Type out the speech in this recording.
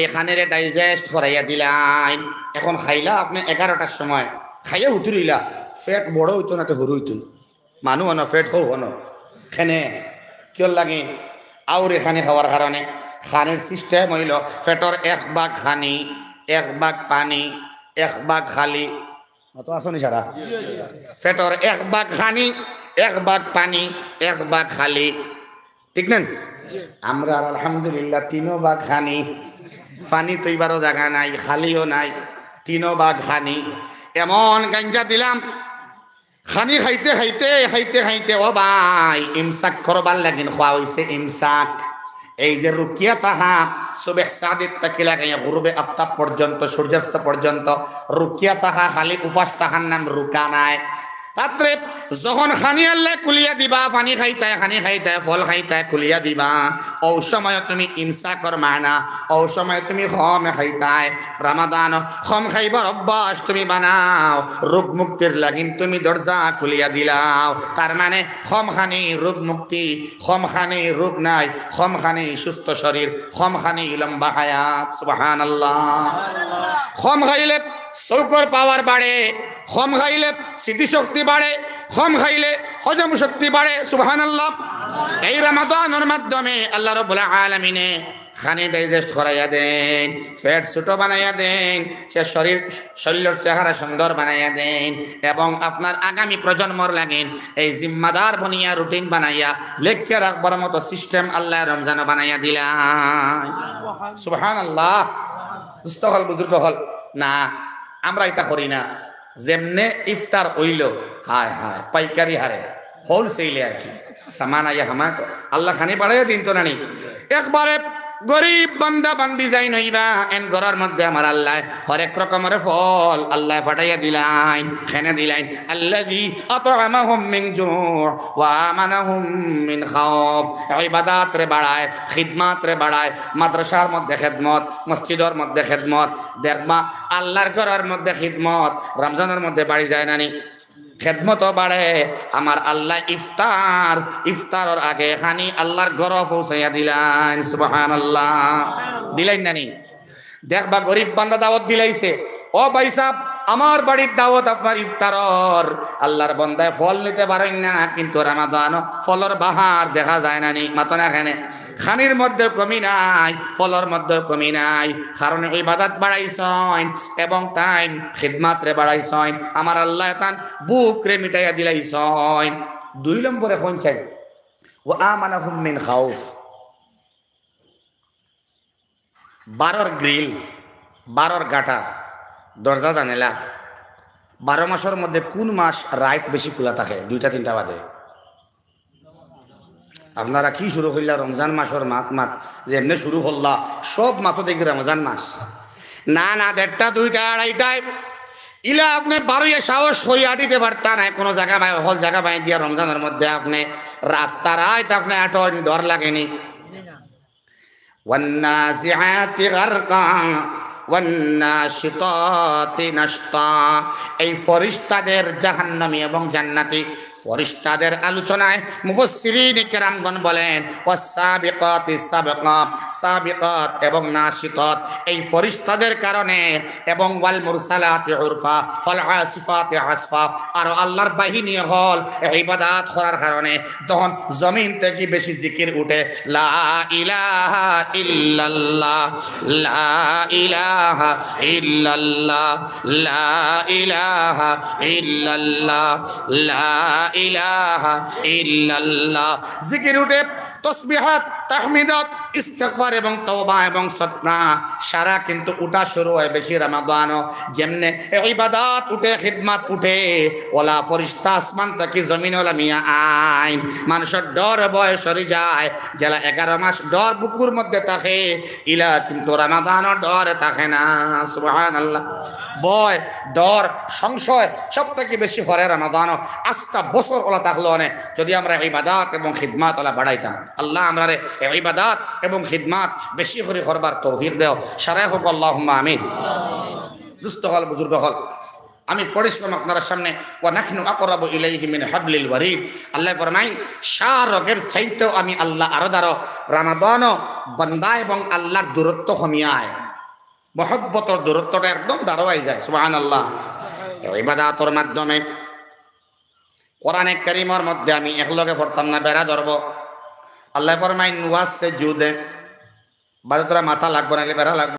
এইখানের ডাইজেস্ট করাইয়া দিলাম। এখন খাইলা আপনি 11টার সময় খাইয়া উতুরিলা, ফ্যাট বড় হইতো না তো সরু হইতো, মানুষ হন ফ্যাট হোক হন খেনে কিয় লাগে আউর এখানে খাওয়ার কারণে খানের সিস্টেম হইল ফ্যাটর 1 ভাগ খানি, 1 ভাগ পানি, 1 ভাগ খালি। অত আসনি সারা ফ্যাটর 1 ভাগ খানি, 1 ভাগ পানি, 1 ভাগ খালি, ঠিক না? আমরা আলহামদুলিল্লাহ 3 ভাগ খানি, পানি তৈবারও জায়গা নাই, খালিও নাই, 3 ভাগ খানি। এমন গাঞ্জা দিলাম খানি খাইতে খাইতে খাইতে খাইতে ও ভাই ইমসাক করবার লাগিন, খোয়া হয়েছে ইমসাক। এই যে রুকিয়া তাহা সুবেহ সাদিক তাকিলা গাইয়া গুরুবে আফতাব পর্যন্ত, সূর্যাস্ত পর্যন্ত রুকিয়া তাহা খালি উপাস তাহার নাম রুকা নাই। রাত্রে যখন খানি আল্লাহ কুলিয়া দিবা, পানি খাইতায়, খানি খাইতায়, ফল খাইতায় কুলিয়া দিবা, ও সময় তুমি ইমসাকর মানা, ও সময় তুমি খম খাইতায়। রমাদান খম খাইবার অভ্যাস তুমি বানাও, রোগ মুক্তির লাগিন তুমি দরজা খুলিয়া দিলাও। তার মানে খম খানি রোগ মুক্তি, খম খানি রোগ নাই, খম খানি সুস্থ শরীর, খম খানি লম্বা হায়াত। সুবহানাল্লাহ। খম খাইলে চৌকর পাওয়ার বাড়ে, খম খাইলে স্মৃতিশক্তি বাড়ে, খম খাইলে হজম শক্তি বাড়ে। সুবহানাল্লাহ। এই রমাদানের মাধ্যমে আল্লাহ রাব্বুল আলামিনে খানি ডাইজেস্ট করাইয়া দেন, ফ্যাট ছোট বানাইয়া দেন, সে শরীরের চেহারা সুন্দর বানাইয়া দেন, এবং আপনার আগামী প্রজন্মর লাগেন এই জিম্মাদার বনিয়া রুটিন বানাইয়া লেখকে রাখবার মতো সিস্টেম আল্লাহ রমজান বানাইয়া দিলাম। সুবহানাল্লাহ। দুস্থ হল বুজুর্গ হল না, আমরা এটা করি না। যেমনে ইফতার হইল হায় হায় পাইকারি হারে হোলসেলে আর কি সামান আইয়া হামা আল্লাহ খানি বাড়াইয়া দিন তো নানি। একবারে গরিব বান্দা বান্দি যাই নইবা এন ঘরের মধ্যে আমার আল্লাহ হরেক রকমের ফল আল্লাহ ফাটাইয়া দিলাইন, খেনে দিলাইন। আল্লাযী আত'আমাহুম মিন জু' ওয়া আমানাহুম মিন খাউফ। ইবাদত রে বাড়ায়, খিদমত রে বাড়ায়, মাদ্রাসার মধ্যে খেদমত, মসজিদের মধ্যে খেদমত। দেখবা আল্লাহর ঘরের মধ্যে খিদমত রমজানের মধ্যে বাড়ি যায় নানি, খেদমতও বাড়ে। আমার আল্লাহ ইফতারের আগে খানি আল্লাহর ঘর পৌঁছাইয়া দিলেন। সুবহানাল্লাহ। দিলেন নানি? দেখবা গরিব বান্দা দাওয়াত দিলাইছে, ও ভাই সাহেব আমার বাড়ির দাওয়াত আপনার ইফতারর। আল্লাহর বান্দায় ফল নিতে পারেন না, কিন্তু রমাদান ফলর বাহার দেখা যায় নানি। মাতো না এখানে খানির মধ্যে কমি নাই, ফলর মধ্যে কমি নাই, কারণ ইবাদত বাড়াইছেন এবং তাই খিদমত রে বাড়াইছেন। আমার আল্লাহ তান বুক রে মিটাইয়া দিলাইছেন। 2 নম্বরে কোন চাই? ওয়া আমানাহুম মিন খাউফ। 12 গ্রিল, 12 গাটা, দরজা জানেলা। 12 মাসের মধ্যে কোন মাস রাত বেশি খোলা থাকে? 2টা-3টা বাজে। আপনারা কি শুরু করলা? রমজান মাসের মাত যে এমনি শুরু করলা সব মাতো দেখি রমজান মাস। না না, 1টা, 2টা, 2:30টায় ইলা আপনি 12 সাহস হইয়া দিতে পারতা না। কোনো জায়গা বাই হল জায়গা বাই দিয়া রমজানের মধ্যে আপনি রাস্তার আইতে আপনি এত ডর লাগেনি। ওয়ান্নাজিআতি গারকা ওয়ান্নাশিতাতি নাশতা। এই ফেরেশতাদের জাহান্নামী এবং জান্নাতি ফেরেশতাদের আলোচনায় মুফাসসিরিন কিরামগণ বলেন ওয়াসাবিকাতি সাবকা, সাবিকাত এবং নাশিতাত এই ফেরেশতাদের কারণে, এবং ওয়াল মুরসালাতি উরফা ফাল আসিফাতি আসফা, আর আল্লাহর বাহিনী হল ইবাদত করার কারণে তখন জমিন থেকে বেশি জিকির উঠে। লা ইলাহা ইল্লাল্লাহ, লা ইলাহা ইল্লাল্লাহ, লা ইলাহা ইল্লাল্লাহ, লা ইলাহা ইল্লাল্লাহ। জিকির উঠে, তাসবিহাত, তাহমিদাত, ইস্তিগফার এবং তওবা এবং সাদকা সারা কিন্তু উঠা শুরু হয় বেশি রমাদান। যেমনে ইবাদত উঠে, খিদমত উঠে, ওলা ফেরেশতা আসমান থেকে জমিন ওলা মিয়া আইন। মানুষের ডর ভয় সরে যায়। যারা 11 মাস ডর বুকুর মধ্যে থাকে, ইলা কিন্তু রমাদানের ডর থাকে না। সুবহানাল্লাহ। ভয়, ডর, সংশয় সব থেকে বেশি হরে রমাদান। আস্থা বছর ওলা থাকলো অনেক যদি আমরা ইবাদত এবং খিদমত ওলা বাড়াইতাম। আল্লাহ আমরা ইবাদত এবং খিদমত বেশি করে করবার তৌফিক দেও। সারাই হোক আল্লাহুম্মা আমিন। দুস্থ হল বুজুর্গ হল, আমি পড়েছিলাম আপনার সামনে ওয়া নাহনু আকরাবু ইলাইহি মিন হাবলিল ওয়ারিদ। আল্লাহ ফরমাই শাহ রোগের চাইতেও আমি আল্লাহ আরো দারো। রমাদান বান্দা এবং আল্লাহর দূরত্ব কমিয়ায়। মহব্বতর দূরত্বটা একদম দাঁড়াই যায় সুবহানাল্লাহ। ইবাদতের মাধ্যমে কোরআনে কারীমের মধ্যে আমি একলগে পড়তাম না, বেড়া ধরব। আল্লাহ ফরমায় নুয়াস সে জুদে বাদতরা মাথা লাগবে না, বেড়া লাগবে।